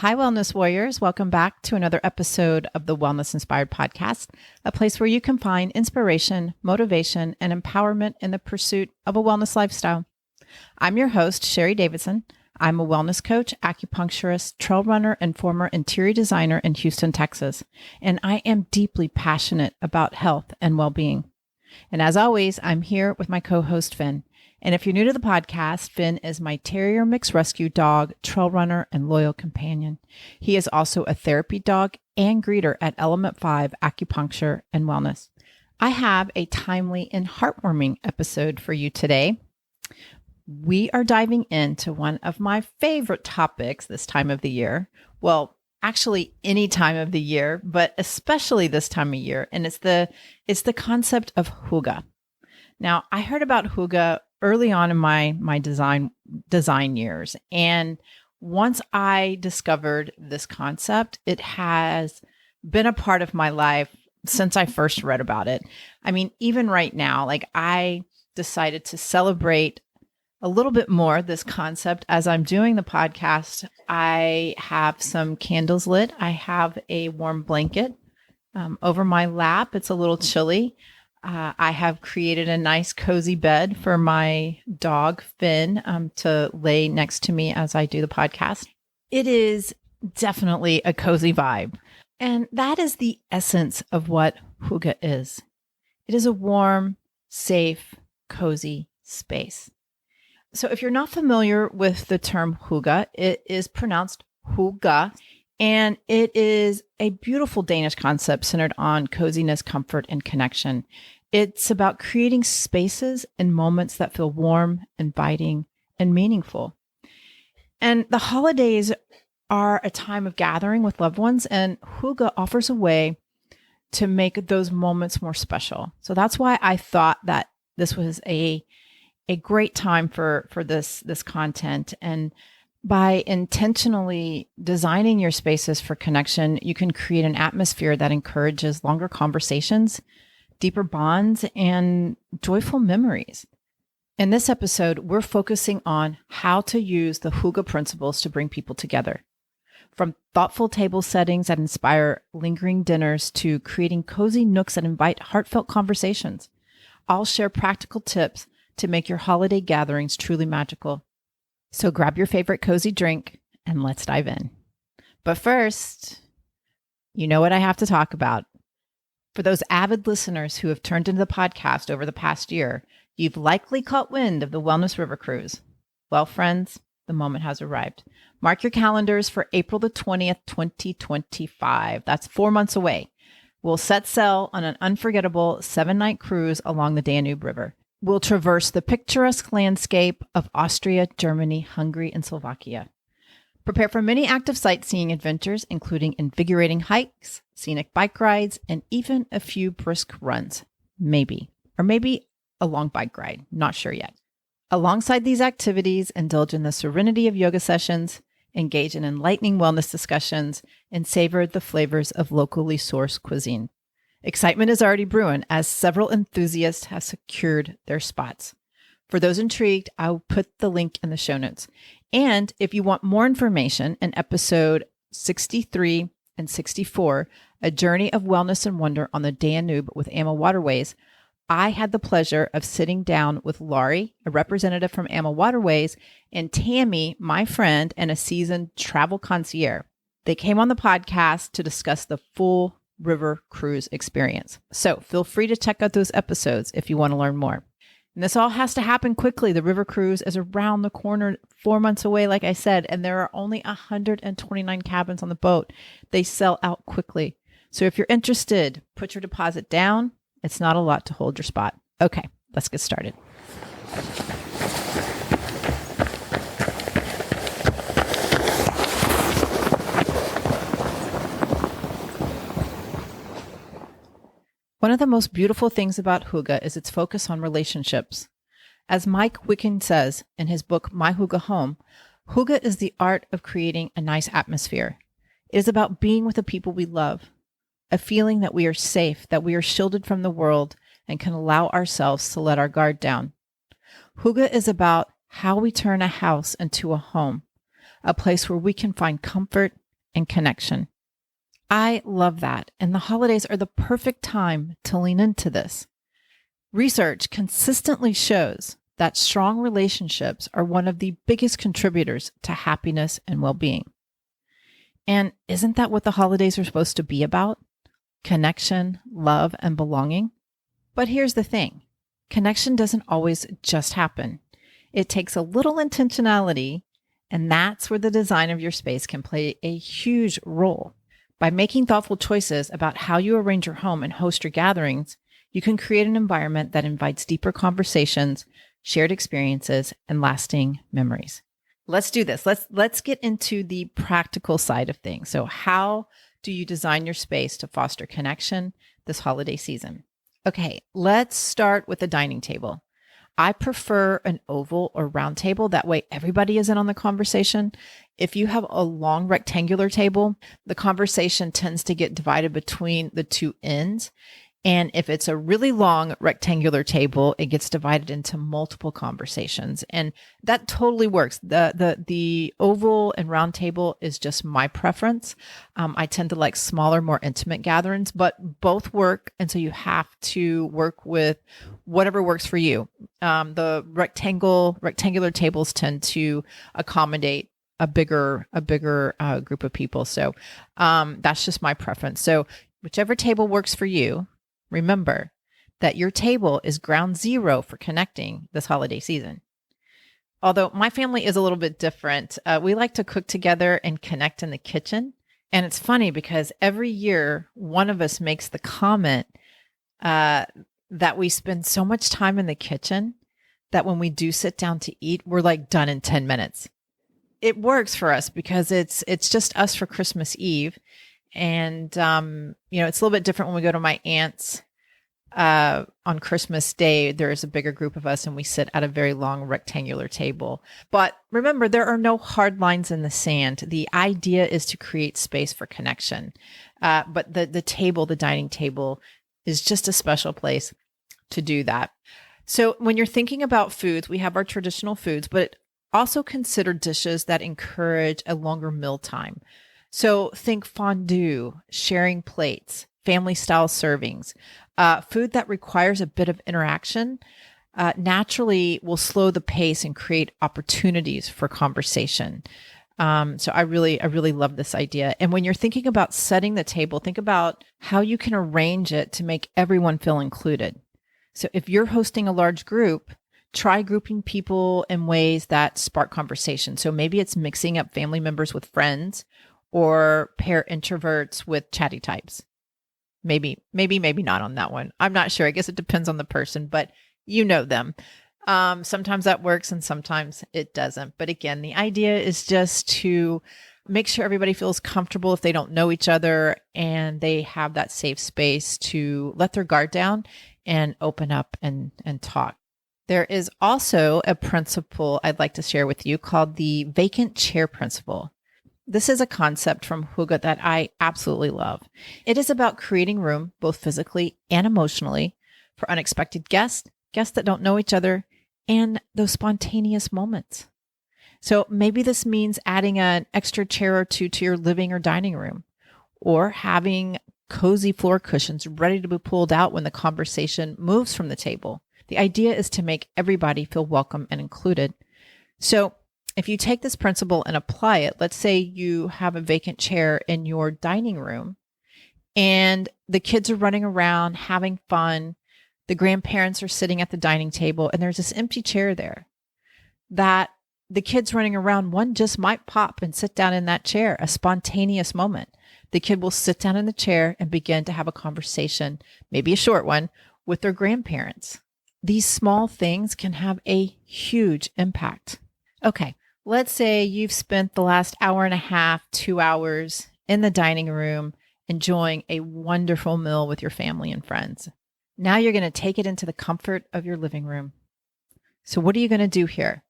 Hi, Wellness Warriors. Welcome back to another episode of the Wellness Inspired podcast, a place where you can find inspiration, motivation, and empowerment in the pursuit of a wellness lifestyle. I'm your host, Sherry Davidson. I'm a wellness coach, acupuncturist, trail runner, and former interior designer in Houston, Texas. And I am deeply passionate about health and well-being. And as always, I'm here with my co-host, Finn. And if you're new to the podcast, Finn is my terrier mixed rescue dog, trail runner, and loyal companion. He is also a therapy dog and greeter at Element 5 Acupuncture and Wellness. I have a timely and heartwarming episode for you today. We are diving into one of my favorite topics this time of the year. Well, actually any time of the year, but especially this time of year. And it's the concept of hygge. Now, I heard about hygge early on in my design years. And once I discovered this concept, it has been a part of my life since I first read about it. I mean, even right now, I decided to celebrate a little bit more this concept as I'm doing the podcast. I have some candles lit. I have a warm blanket over my lap. It's a little chilly. I have created a nice cozy bed for my dog, Finn, to lay next to me as I do the podcast. It is definitely a cozy vibe. And that is the essence of what hygge is. It is a warm, safe, cozy space. So if you're not familiar with the term hygge, it is pronounced hygge, and it is a beautiful Danish concept centered on coziness, comfort, and connection. It's about creating spaces and moments that feel warm, inviting, and meaningful. And the holidays are a time of gathering with loved ones, and hygge offers a way to make those moments more special. So that's why I thought that this was a great time for this content. And by intentionally designing your spaces for connection, you can create an atmosphere that encourages longer conversations, deeper bonds, and joyful memories. In this episode, we're focusing on how to use the hygge principles to bring people together. From thoughtful table settings that inspire lingering dinners to creating cozy nooks that invite heartfelt conversations, I'll share practical tips to make your holiday gatherings truly magical. So grab your favorite cozy drink and let's dive in. But first, you know what I have to talk about. For those avid listeners who have turned into the podcast over the past year, you've likely caught wind of the Wellness River Cruise. Well, friends, the moment has arrived. Mark your calendars for April the 20th, 2025. That's 4 months away. We'll set sail on an unforgettable 7-night cruise along the Danube River. We'll traverse the picturesque landscape of Austria, Germany, Hungary, and Slovakia. Prepare for many active sightseeing adventures, including invigorating hikes, scenic bike rides, and even a few brisk runs. Maybe. Or maybe a long bike ride. Not sure yet. Alongside these activities, indulge in the serenity of yoga sessions, engage in enlightening wellness discussions, and savor the flavors of locally sourced cuisine. Excitement is already brewing as several enthusiasts have secured their spots. For those intrigued, I'll put the link in the show notes. And if you want more information, in episode 63 and 64, A Journey of Wellness and Wonder on the Danube with AMA Waterways, I had the pleasure of sitting down with Laurie, a representative from AMA Waterways, and Tami, my friend and a seasoned travel concierge. They came on the podcast to discuss the full river cruise experience. So feel free to check out those episodes if you want to learn more. And this all has to happen quickly. The river cruise is around the corner, 4 months away, like I said, and there are only 129 cabins on the boat. They sell out quickly. So if you're interested, put your deposit down. It's not a lot to hold your spot. Okay, let's get started. One of the most beautiful things about hygge is its focus on relationships. As Mike Wicken says in his book, My Hygge Home, hygge is the art of creating a nice atmosphere. It is about being with the people we love, a feeling that we are safe, that we are shielded from the world, and can allow ourselves to let our guard down. Hygge is about how we turn a house into a home, a place where we can find comfort, and connection. I love that. And the holidays are the perfect time to lean into this. Research consistently shows that strong relationships are one of the biggest contributors to happiness and well-being. And isn't that what the holidays are supposed to be about? Connection, love, and belonging? But here's the thing. Connection doesn't always just happen. It takes a little intentionality, and that's where the design of your space can play a huge role. By making thoughtful choices about how you arrange your home and host your gatherings, you can create an environment that invites deeper conversations, shared experiences, and lasting memories. Let's do this. Let's get into the practical side of things. So how do you design your space to foster connection this holiday season? Okay, let's start with the dining table. I prefer an oval or round table. That way everybody is in on the conversation. If you have a long rectangular table, the conversation tends to get divided between the two ends. And if it's a really long rectangular table, it gets divided into multiple conversations. And that totally works. The oval and round table is just my preference. I tend to like smaller, more intimate gatherings, but both work. And so you have to work with whatever works for you. The rectangular tables tend to accommodate a bigger group of people. So that's just my preference. So whichever table works for you, remember that your table is ground zero for connecting this holiday season. Although my family is a little bit different. We like to cook together and connect in the kitchen. And it's funny because every year one of us makes the comment that we spend so much time in the kitchen that when we do sit down to eat, we're like done in 10 minutes. It works for us because it's just us for Christmas Eve. And, it's a little bit different when we go to my aunt's on Christmas Day. There's a bigger group of us and we sit at a very long rectangular table. But remember, there are no hard lines in the sand. The idea is to create space for connection. But the dining table is just a special place to do that. So when you're thinking about foods, we have our traditional foods, but also consider dishes that encourage a longer meal time. So think fondue, sharing plates, family style servings, food that requires a bit of interaction, naturally will slow the pace and create opportunities for conversation. So I really love this idea. And when you're thinking about setting the table, think about how you can arrange it to make everyone feel included. So if you're hosting a large group, try grouping people in ways that spark conversation. So maybe it's mixing up family members with friends, or pair introverts with chatty types. Maybe not on that one. I'm not sure. I guess it depends on the person, but you know them. Sometimes that works and sometimes it doesn't. But again, the idea is just to make sure everybody feels comfortable if they don't know each other and they have that safe space to let their guard down and open up and talk. There is also a principle I'd like to share with you called the vacant chair principle. This is a concept from hygge that I absolutely love. It is about creating room, both physically and emotionally, for unexpected guests that don't know each other, and those spontaneous moments. So maybe this means adding an extra chair or two to your living or dining room, or having cozy floor cushions ready to be pulled out when the conversation moves from the table. The idea is to make everybody feel welcome and included. So if you take this principle and apply it, let's say you have a vacant chair in your dining room and the kids are running around having fun. The grandparents are sitting at the dining table and there's this empty chair there that the kids running around, one just might pop and sit down in that chair, a spontaneous moment. The kid will sit down in the chair and begin to have a conversation, maybe a short one, with their grandparents. These small things can have a huge impact. Okay. Let's say you've spent the last hour and a half, 2 hours in the dining room, enjoying a wonderful meal with your family and friends. Now you're going to take it into the comfort of your living room. So what are you going to do here?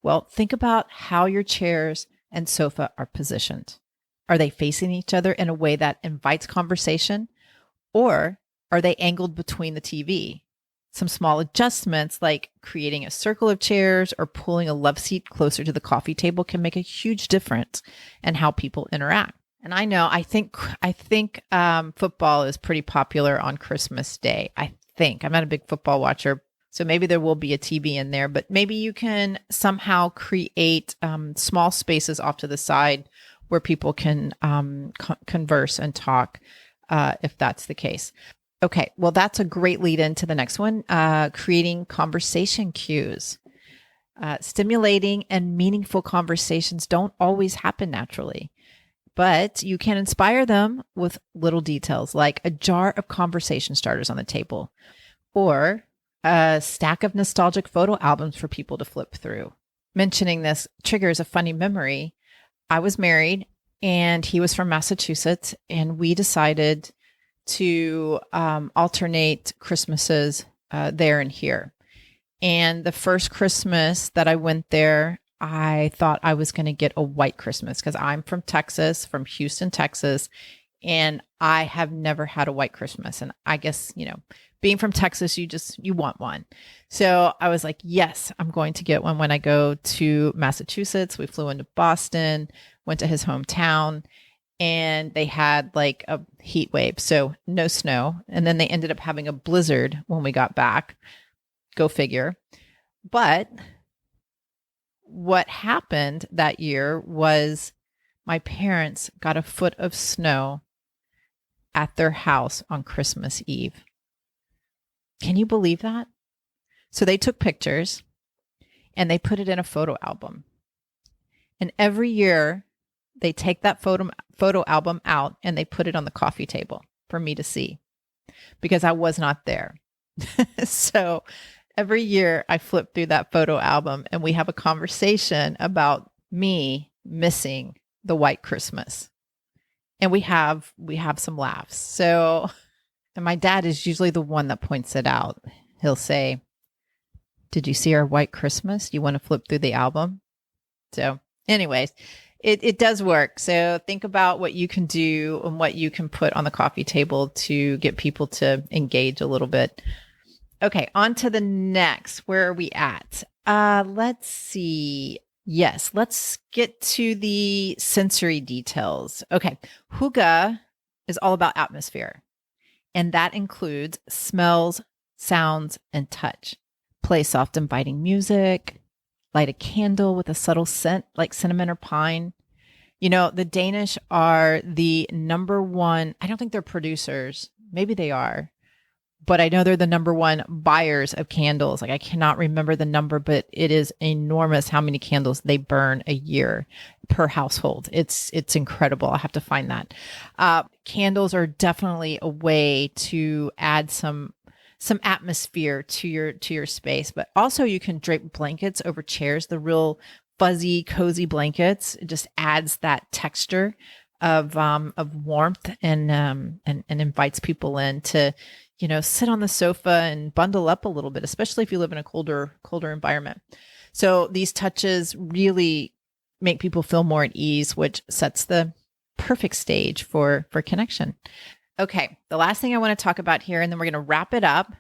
Well, think about how your chairs and sofa are positioned. Are they facing each other in a way that invites conversation? Or are they angled between the TV? Some small adjustments like creating a circle of chairs or pulling a love seat closer to the coffee table can make a huge difference in how people interact. And I think football is pretty popular on Christmas Day. I'm not a big football watcher, so maybe there will be a TV in there, but maybe you can somehow create small spaces off to the side where people can converse and talk if that's the case. Okay, well, that's a great lead into the next one, creating conversation cues. Stimulating and meaningful conversations don't always happen naturally, but you can inspire them with little details like a jar of conversation starters on the table or a stack of nostalgic photo albums for people to flip through. Mentioning this triggers a funny memory. I was married and he was from Massachusetts, and we decided to alternate Christmases there and here. And the first Christmas that I went there, I thought I was going to get a white Christmas because I'm from Texas, from Houston, Texas, and I have never had a white Christmas. And I guess, being from Texas, you want one. So I was like, yes, I'm going to get one when I go to Massachusetts. We flew into Boston, went to his hometown, and they had like a heat wave, so no snow. And then they ended up having a blizzard when we got back. Go figure. But what happened that year was my parents got a foot of snow at their house on Christmas Eve. Can you believe that? So they took pictures and they put it in a photo album. And every year they take that photo album out and they put it on the coffee table for me to see because I was not there. So every year I flip through that photo album and we have a conversation about me missing the white Christmas. And we have some laughs. So, and my dad is usually the one that points it out. He'll say, "Did you see our white Christmas? You want to flip through the album?" So anyways, it does work. So think about what you can do and what you can put on the coffee table to get people to engage a little bit. Okay, on to the next. Where are we at? Let's see. Yes, let's get to the sensory details. Okay, hygge is all about atmosphere, and that includes smells, sounds, and touch. Play soft, inviting music, light a candle with a subtle scent like cinnamon or pine. The Danish are the number one, I don't think they're producers. Maybe they are. But I know they're the number one buyers of candles. Like I cannot remember the number, but it is enormous how many candles they burn a year per household. It's incredible. I'll have to find that. Candles are definitely a way to add some atmosphere to your space, but also you can drape blankets over chairs. The real fuzzy, cozy blankets, it just adds that texture of warmth and invites people in to sit on the sofa and bundle up a little bit, especially if you live in a colder environment. So these touches really make people feel more at ease, which sets the perfect stage for connection. Okay, the last thing I want to talk about here, and then we're going to wrap it up.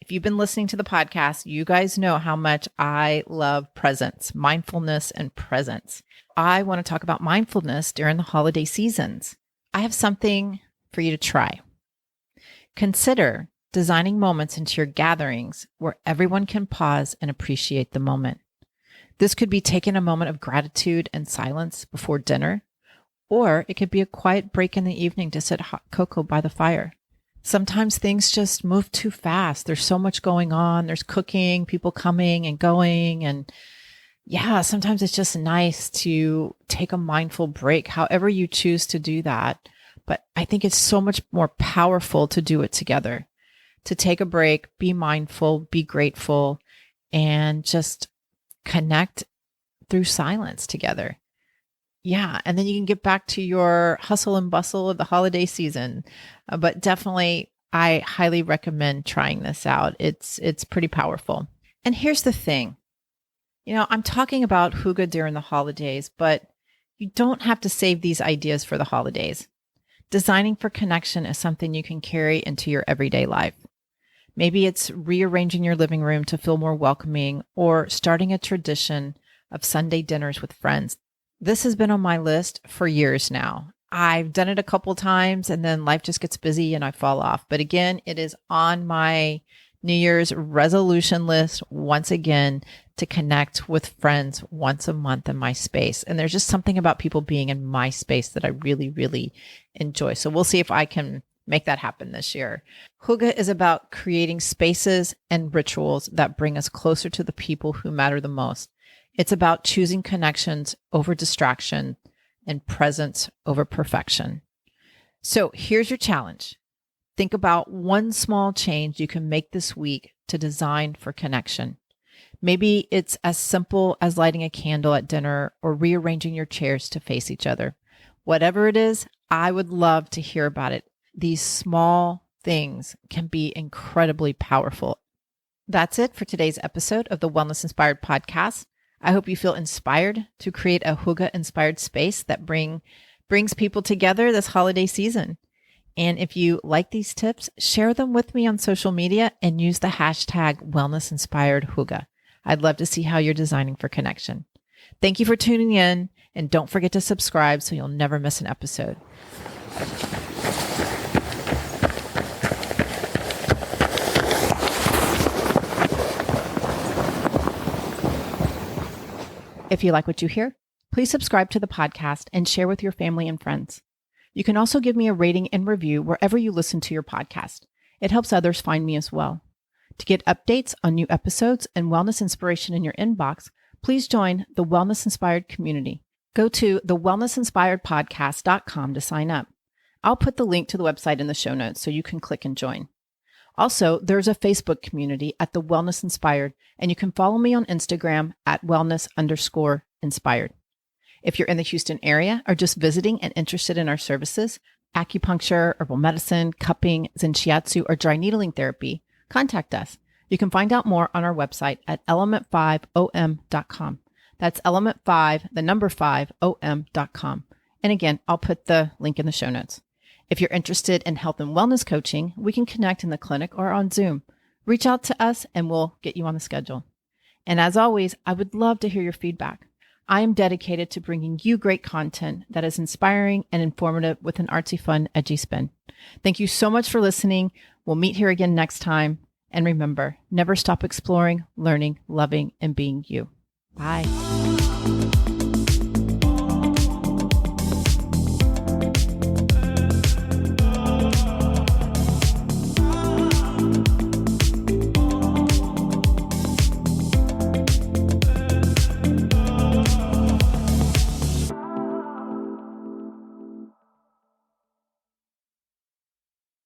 If you've been listening to the podcast, you guys know how much I love presence, mindfulness, and presence. I want to talk about mindfulness during the holiday seasons. I have something for you to try. Consider designing moments into your gatherings where everyone can pause and appreciate the moment. This could be taking a moment of gratitude and silence before dinner, or it could be a quiet break in the evening to sit hot cocoa by the fire. Sometimes things just move too fast. There's so much going on. There's cooking, people coming and going. And yeah, sometimes it's just nice to take a mindful break, however you choose to do that. But I think it's so much more powerful to do it together, to take a break, be mindful, be grateful, and just connect through silence together. Yeah. And then you can get back to your hustle and bustle of the holiday season. But definitely, I highly recommend trying this out. It's pretty powerful. And here's the thing. I'm talking about hygge during the holidays, but you don't have to save these ideas for the holidays. Designing for connection is something you can carry into your everyday life. Maybe it's rearranging your living room to feel more welcoming or starting a tradition of Sunday dinners with friends. This has been on my list for years now. I've done it a couple times and then life just gets busy and I fall off. But again, it is on my New Year's resolution list once again to connect with friends once a month in my space. And there's just something about people being in my space that I really, really enjoy. So we'll see if I can make that happen this year. Hygge is about creating spaces and rituals that bring us closer to the people who matter the most. It's about choosing connections over distraction and presence over perfection. So here's your challenge. Think about one small change you can make this week to design for connection. Maybe it's as simple as lighting a candle at dinner or rearranging your chairs to face each other. Whatever it is, I would love to hear about it. These small things can be incredibly powerful. That's it for today's episode of the Wellness Inspired podcast. I hope you feel inspired to create a hygge-inspired space that brings people together this holiday season. And if you like these tips, share them with me on social media and use the hashtag WellnessInspiredHygge. I'd love to see how you're designing for connection. Thank you for tuning in, and don't forget to subscribe so you'll never miss an episode. If you like what you hear, please subscribe to the podcast and share with your family and friends. You can also give me a rating and review wherever you listen to your podcast. It helps others find me as well. To get updates on new episodes and wellness inspiration in your inbox, please join the Wellness Inspired community. Go to thewellnessinspiredpodcast.com to sign up. I'll put the link to the website in the show notes so you can click and join. Also, there's a Facebook community at The Wellness Inspired, and you can follow me on Instagram at wellness_inspired. If you're in the Houston area or just visiting and interested in our services, acupuncture, herbal medicine, cupping, zen shiatsu, or dry needling therapy, contact us. You can find out more on our website at element5om.com. That's element5, the number 5om.com. And again, I'll put the link in the show notes. If you're interested in health and wellness coaching, we can connect in the clinic or on Zoom. Reach out to us and we'll get you on the schedule. And as always, I would love to hear your feedback. I am dedicated to bringing you great content that is inspiring and informative with an artsy, fun, edgy spin. Thank you so much for listening. We'll meet here again next time. And remember, never stop exploring, learning, loving, and being you. Bye.